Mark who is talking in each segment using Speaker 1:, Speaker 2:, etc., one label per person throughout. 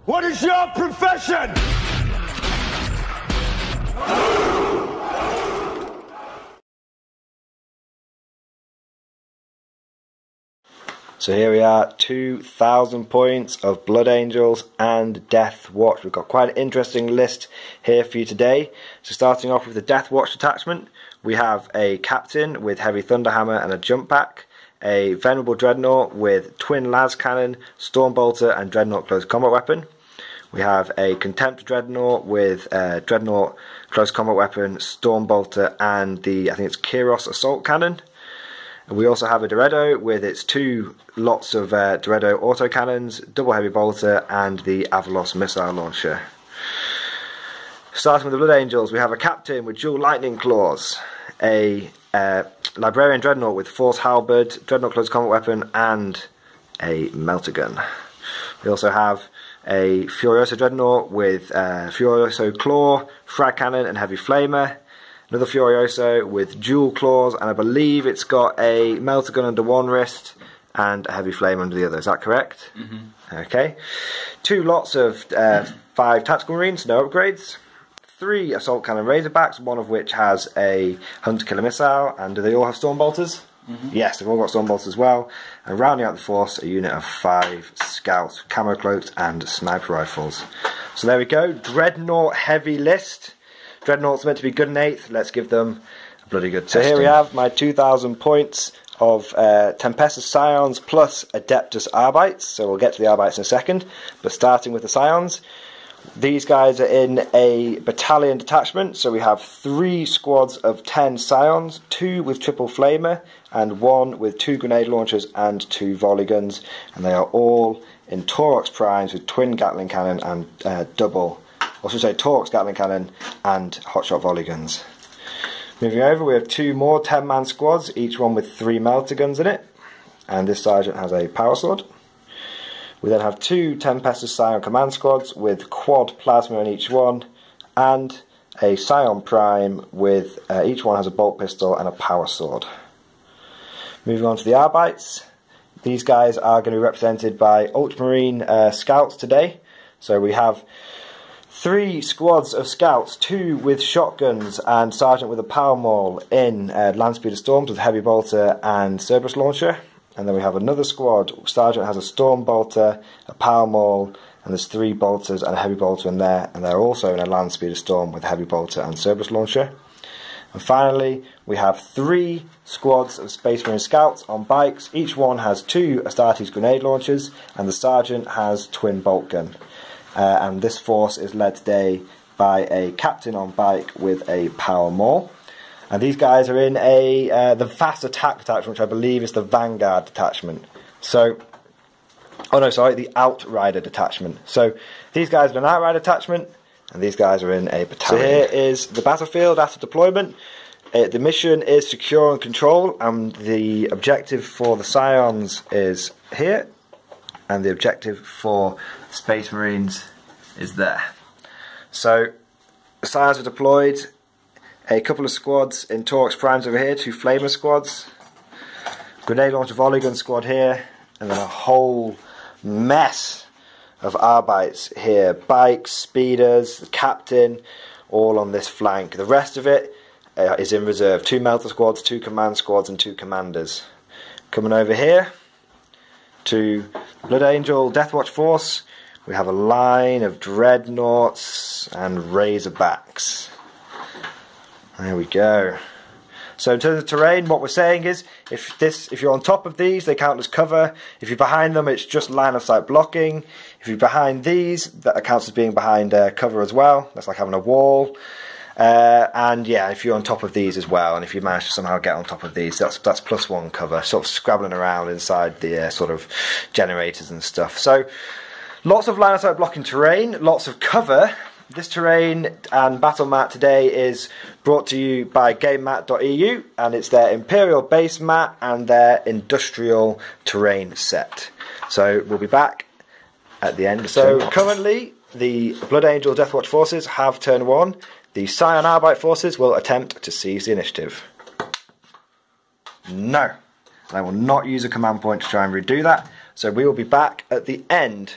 Speaker 1: What is your profession?
Speaker 2: So here we are, 2,000 points of Blood Angels and Deathwatch. We've got quite an interesting list here for you today. So starting off with the Deathwatch detachment, we have a captain with heavy thunderhammer and a jump pack, a venerable dreadnought with twin las cannon, storm bolter and dreadnought close combat weapon. We have a contempt dreadnought with dreadnought close combat weapon, storm bolter and the, I think it's Kyros assault cannon. We also have a Dorado with its 2 lots of Dorado autocannons, double heavy bolter and the Avalos missile launcher. Starting with the Blood Angels, we have a captain with dual lightning claws, a Librarian dreadnought with force halberd, dreadnought close combat weapon and a melter gun. We also have a Furioso dreadnought with Furioso claw, frag cannon and heavy flamer. Another Furioso with dual claws, and I believe it's got a melter gun under one wrist and a heavy flame under the other. Is that correct? Mm-hmm. Okay. 2 lots of 5 tactical marines, no upgrades. 3 assault cannon razorbacks, one of which has a hunter killer missile. And do they all have storm bolters? Mm-hmm. Yes, they've all got storm bolters as well. And rounding out the force, a unit of 5 scouts, camo cloaks and sniper rifles. So there we go. Dreadnought heavy list. Dreadnoughts meant to be good in 8th, let's give them a bloody good testing. So here we have my 2,000 points of Tempestus Scions plus Adeptus Arbites, so we'll get to the Arbites in a second, but starting with the Scions, these guys are in a battalion detachment, so we have 3 squads of 10 Scions, 2 with triple flamer, and 1 with 2 grenade launchers and 2 volley guns, and they are all in Taurox primes with twin Gatling cannon and double, or should I say Torx Gatling cannon and hotshot volley guns. Moving over, we have 2 more 10-man squads, each one with 3 melter guns in it, and this sergeant has a power sword. We then have 2 Tempestus Scion command squads with quad plasma in each one, and a Scion prime with each one has a bolt pistol and a power sword. Moving on to the Arbites, these guys are going to be represented by Ultramarine scouts today. So we have 3 squads of scouts, 2 with shotguns and sergeant with a power maul in Landspeeder Storms with heavy bolter and Cerberus launcher. And then we have another squad, sergeant has a storm bolter, a power maul, and there's 3 bolters and a heavy bolter in there, and they're also in a Landspeeder Storm with heavy bolter and Cerberus launcher. And finally, we have 3 squads of Space Marine scouts on bikes. Each one has 2 Astartes grenade launchers, and the sergeant has twin bolt gun. And this force is led today by a captain on bike with a power maul. And these guys are in the fast attack detachment, which I believe is the Vanguard detachment. So, oh no, sorry, the Outrider detachment. So these guys are an Outrider detachment, and these guys are in a battalion. So here is the battlefield after deployment. The mission is secure and control, and the objective for the Scions is here, and the objective for Space Marines is there. So the Scions are deployed, a couple of squads in Taurox primes over here, 2 flamer squads, grenade launcher volley gun squad here, and then a whole mess of Arbites here, bikes, speeders, the captain, all on this flank. The rest of it is in reserve, 2 melter squads, 2 command squads and 2 commanders. Coming over here to Blood Angel Deathwatch force, we have a line of dreadnoughts and razorbacks. There we go. So in terms of terrain, what we're saying is, if you're on top of these, they count as cover. If you're behind them, it's just line of sight blocking. If you're behind these, that counts as being behind cover as well. That's like having a wall. And yeah, if you're on top of these as well, and if you manage to somehow get on top of these, that's +1 cover, sort of scrabbling around inside the sort of generators and stuff. So lots of line of sight blocking terrain, lots of cover. This terrain and battle mat today is brought to you by GameMat.eu, and it's their Imperial base mat and their industrial terrain set. So we'll be back at the end. So currently the Blood Angel Deathwatch forces have turn 1. The Scion Arbite forces will attempt to seize the initiative. No, I will not use a command point to try and redo that. So we will be back at the end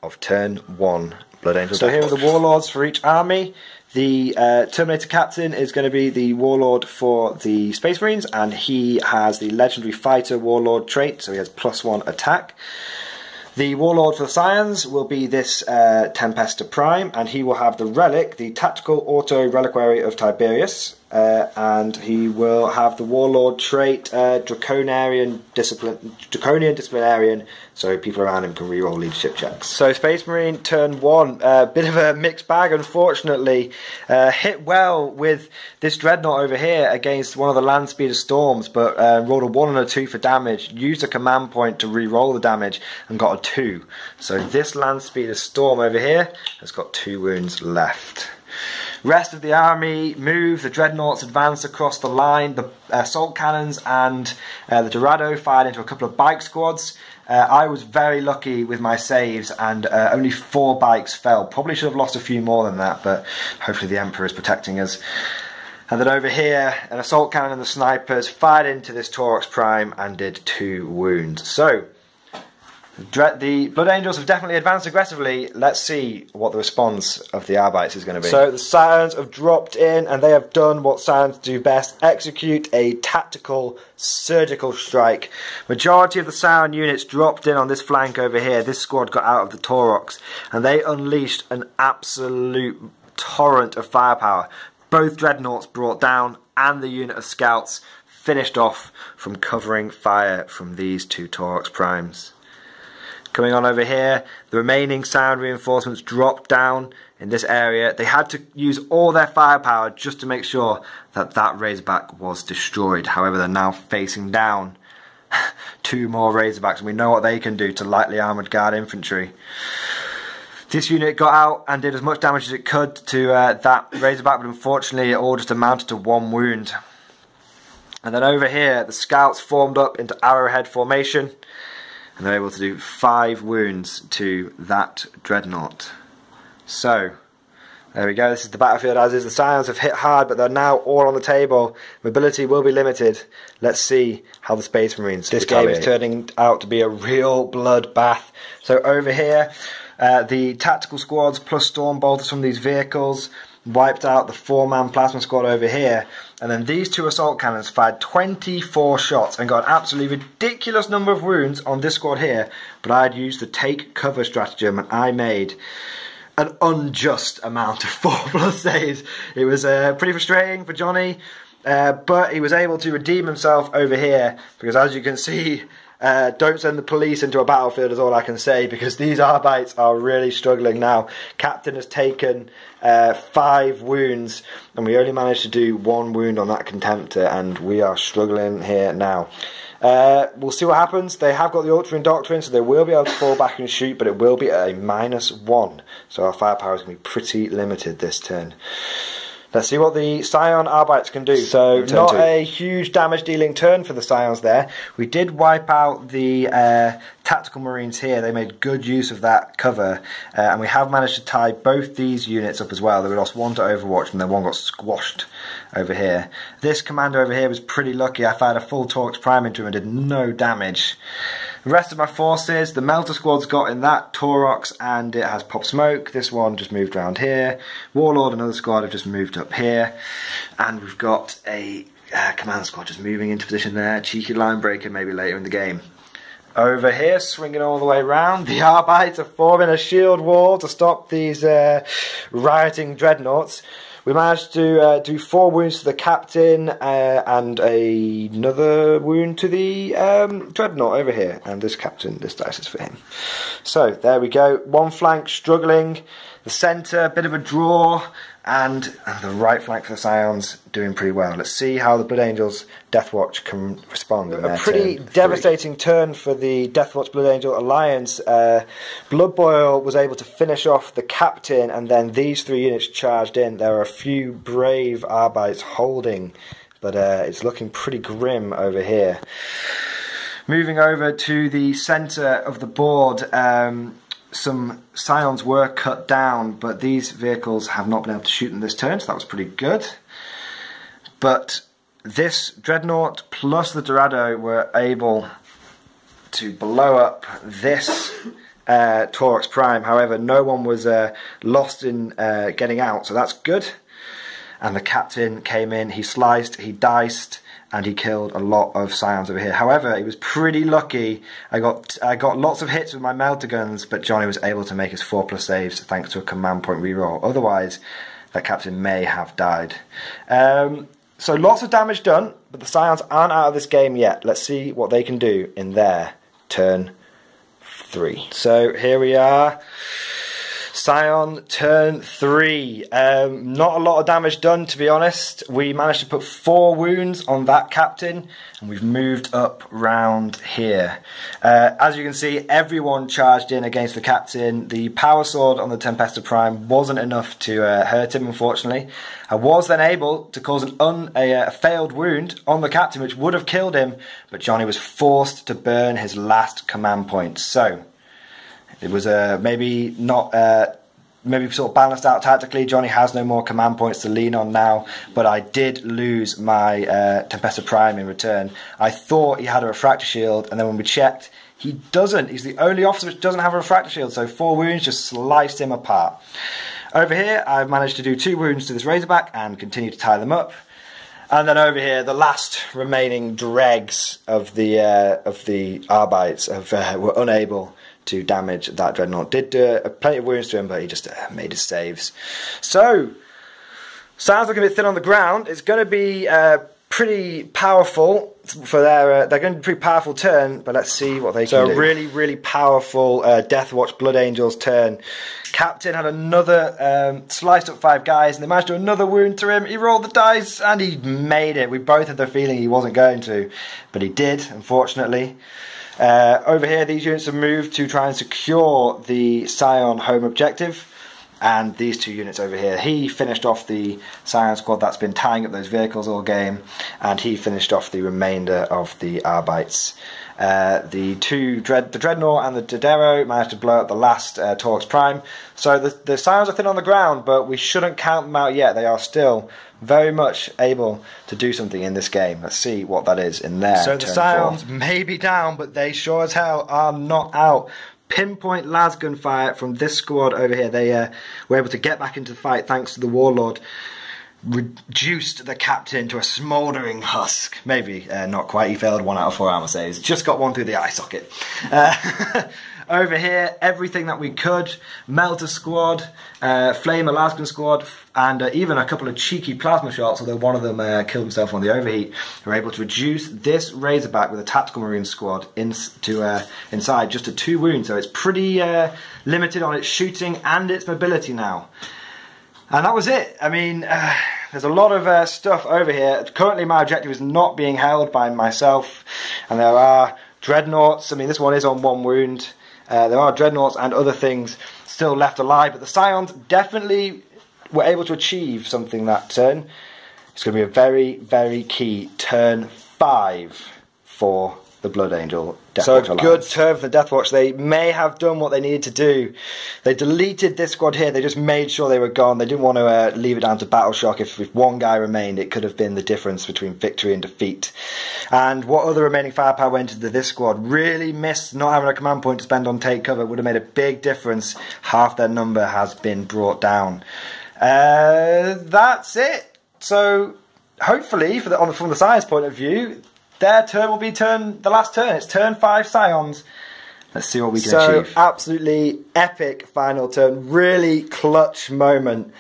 Speaker 2: of turn 1 Blood Angel. So here are the warlords for each army. The Terminator Captain is going to be the warlord for the Space Marines, and he has the legendary fighter warlord trait, so he has +1 attack. The warlord for the Scions will be this Tempesta Prime, and he will have the relic, the tactical auto reliquary of Tiberius, and he will have the warlord trait Draconian Disciplinarian, so people around him can reroll leadership checks. So Space Marine turn 1, bit of a mixed bag unfortunately. Hit well with this Dreadnought over here against one of the Land Speeder Storms, but rolled a 1 and a 2 for damage, used a command point to re-roll the damage and got a 2. So this Land Speeder Storm over here has got 2 wounds left. Rest of the army move, the Dreadnoughts advance across the line, the assault cannons and the Dorado fired into a couple of bike squads. I was very lucky with my saves and only 4 bikes fell. Probably should have lost a few more than that, but hopefully the Emperor is protecting us. And then over here, an assault cannon and the snipers fired into this Taurox Prime and did 2 wounds. So the Blood Angels have definitely advanced aggressively. Let's see what the response of the Arbites is going to be. So the Scions have dropped in and they have done what Scions do best, execute a tactical surgical strike. Majority of the Scion units dropped in on this flank over here. This squad got out of the Taurox and they unleashed an absolute torrent of firepower. Both Dreadnoughts brought down and the unit of scouts finished off from covering fire from these 2 Taurox Primes. Coming on over here, the remaining Scion reinforcements dropped down in this area. They had to use all their firepower just to make sure that that Razorback was destroyed. However, they're now facing down 2 more Razorbacks, and we know what they can do to lightly armoured guard infantry. This unit got out and did as much damage as it could to that Razorback, but unfortunately it all just amounted to 1 wound. And then over here, the scouts formed up into arrowhead formation, and they're able to do 5 wounds to that Dreadnought. So, there we go, this is the battlefield as is. The Scions have hit hard, but they're now all on the table. Mobility will be limited. Let's see how the Space Marines This game is turning out to be a real bloodbath. So over here, the tactical squads plus storm bolters from these vehicles wiped out the 4-man plasma squad over here, and then these 2 assault cannons fired 24 shots and got an absolutely ridiculous number of wounds on this squad here, but I had used the take cover stratagem and I made an unjust amount of 4+ saves. It was pretty frustrating for Johnny, but he was able to redeem himself over here, because as you can see, don't send the police into a battlefield is all I can say, because these Arbites are really struggling now. Captain has taken 5 wounds and we only managed to do 1 wound on that Contemptor, and we are struggling here now. We'll see what happens. They have got the Ultra Indoctrine, so they will be able to fall back and shoot, but it will be at a -1, so our firepower is going to be pretty limited this turn. Let's see what the Scion Arbites can do. So, not a huge damage dealing turn for the Scions there. We did wipe out the tactical Marines here. They made good use of that cover. And we have managed to tie both these units up as well. They lost 1 to Overwatch and then 1 got squashed over here. This commander over here was pretty lucky. I fired a full Taurox Prime into him and did no damage. The rest of my forces, the Melter Squad's got in that Taurox and it has Pop Smoke. This one just moved around here. Warlord and another squad have just moved up here. And we've got a Command Squad just moving into position there. Cheeky line breaker maybe later in the game. Over here, swinging all the way around, the Arbites are forming a shield wall to stop these rioting Dreadnoughts. We managed to do 4 wounds to the Captain and another wound to the Dreadnought over here. And this Captain, this dice is for him. So, there we go. 1 flank struggling. The centre, a bit of a draw. And the right flank for the Scions doing pretty well. Let's see how the Blood Angels Deathwatch can respond. A pretty devastating turn for the Deathwatch Blood Angel Alliance. Blood Boil was able to finish off the Captain, and then these 3 units charged in. There are a few brave Arbites holding, but it's looking pretty grim over here. Moving over to the centre of the board, some Scions were cut down, but these vehicles have not been able to shoot them this turn, so that was pretty good. But this Dreadnought plus the Dorado were able to blow up this Torx Prime. However, no one was lost in getting out, so that's good. And the captain came in, he sliced, he diced, and he killed a lot of Scions over here. However, he was pretty lucky. I got lots of hits with my melter guns, but Johnny was able to make his 4+ saves thanks to a command point reroll. Otherwise, that captain may have died. So lots of damage done, but the Scions aren't out of this game yet. Let's see what they can do in their turn 3. So here we are. Scion turn 3. Not a lot of damage done, to be honest. We managed to put 4 wounds on that captain, and we've moved up round here. As you can see, everyone charged in against the captain. The power sword on the Tempesta Prime wasn't enough to hurt him, unfortunately. I was then able to cause a failed wound on the captain, which would have killed him, but Johnny was forced to burn his last command point. So it was maybe not, maybe sort of balanced out tactically. Johnny has no more command points to lean on now, but I did lose my Tempesta Prime in return. I thought he had a refractor shield, and then when we checked, he doesn't. He's the only officer which doesn't have a refractor shield, so 4 wounds just sliced him apart. Over here, I've managed to do 2 wounds to this Razorback and continue to tie them up. And then over here, the last remaining dregs of the Arbites were unable to damage that Dreadnought. Did do plenty of wounds to him, but he just made his saves. So, sounds like a bit thin on the ground. It's going to be pretty powerful for their. They're going to be a pretty powerful turn, but let's see what they can do. So, really, really powerful Deathwatch Blood Angels turn. Captain had another sliced up 5 guys, and they managed to do another wound to him. He rolled the dice and he made it. We both had the feeling he wasn't going to, but he did, unfortunately. Over here, these units have moved to try and secure the Scion home objective, and these 2 units over here, he finished off the Scion squad that's been tying up those vehicles all game, and he finished off the remainder of the Arbites. The Dreadnought and the Dodero managed to blow up the last Torx Prime. So the Scions are thin on the ground, but we shouldn't count them out yet. They are still very much able to do something in this game. Let's see what that is in there. So the Scions may be down, but they sure as hell are not out. Pinpoint lasgun fire from this squad over here. They were able to get back into the fight thanks to the Warlord. Reduced the captain to a smouldering husk. Maybe not quite. He failed 1 out of 4 armor saves. Just got 1 through the eye socket. Over here, everything that we could. Melter squad, Flamer lasgun squad, and even a couple of cheeky plasma shots, although one of them killed himself on the overheat. We were able to reduce this Razorback with a tactical marine squad inside just to 2 wounds. So it's pretty limited on its shooting and its mobility now. And that was it. I mean, there's a lot of stuff over here. Currently my objective is not being held by myself, and there are Dreadnoughts. I mean, this one is on 1 wound. There are Dreadnoughts and other things still left alive, but the Scions definitely were able to achieve something that turn. It's going to be a very, very key turn 5 for the Blood Angel Deathwatch Alliance. So a good turn for the Deathwatch. They may have done what they needed to do. They deleted this squad here. They just made sure they were gone. They didn't want to leave it down to battle shock. If 1 guy remained, it could have been the difference between victory and defeat. And what other remaining firepower went into this squad? Really missed not having a command point to spend on take cover. Would have made a big difference. Half their number has been brought down. That's it. So hopefully, from the science point of view, their turn will be the last turn. It's turn 5 Scions. Let's see what we can achieve. So, absolutely epic final turn. Really clutch moment.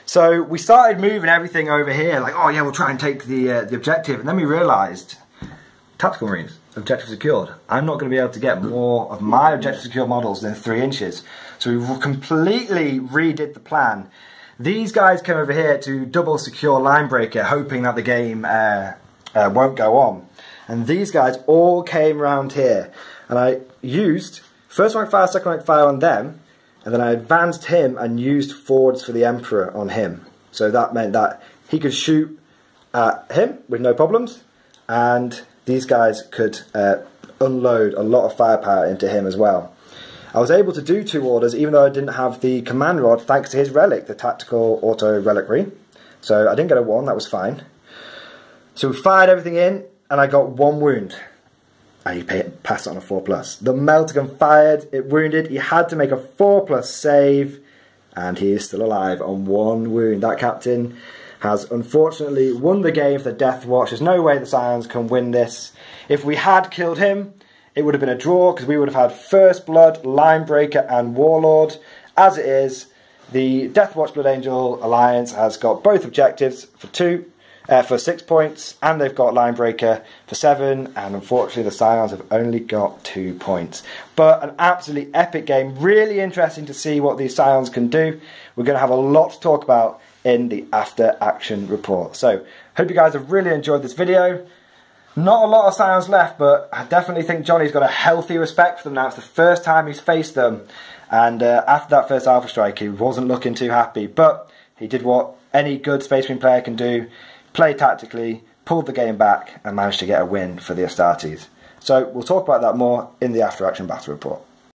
Speaker 2: So, we started moving everything over here. Like, oh yeah, we'll try and take the objective. And then we realised, tactical marines, objective secured. I'm not going to be able to get more of my objective secure models than 3 inches. So, we completely redid the plan. These guys came over here to double secure line breaker, hoping that the game won't go on. And these guys all came round here. And I used first rank fire, second rank fire on them. And then I advanced him and used forwards for the Emperor on him. So that meant that he could shoot at him with no problems. And these guys could unload a lot of firepower into him as well. I was able to do 2 orders even though I didn't have the command rod thanks to his relic, the tactical auto reliquary. So I didn't get a 1, that was fine. So we fired everything in. And I got 1 wound. and he passed on a 4+. The melter gun fired, it wounded, he had to make a 4+ save, and he is still alive on 1 wound. That captain has unfortunately won the game for the Deathwatch. There's no way the Scions can win this. If we had killed him, it would have been a draw, because we would have had First Blood, Linebreaker and Warlord. As it is, the Deathwatch Blood Angel Alliance has got both objectives for 6 points, and they've got Linebreaker for 7, and unfortunately the Scions have only got 2 points. But an absolutely epic game, really interesting to see what these Scions can do. We're going to have a lot to talk about in the after action report. So, hope you guys have really enjoyed this video. Not a lot of Scions left, but I definitely think Johnny's got a healthy respect for them now. It's the first time he's faced them, and after that first Alpha Strike he wasn't looking too happy, but he did what any good Space Marine player can do: play tactically, pulled the game back and managed to get a win for the Astartes. So we'll talk about that more in the after action battle report.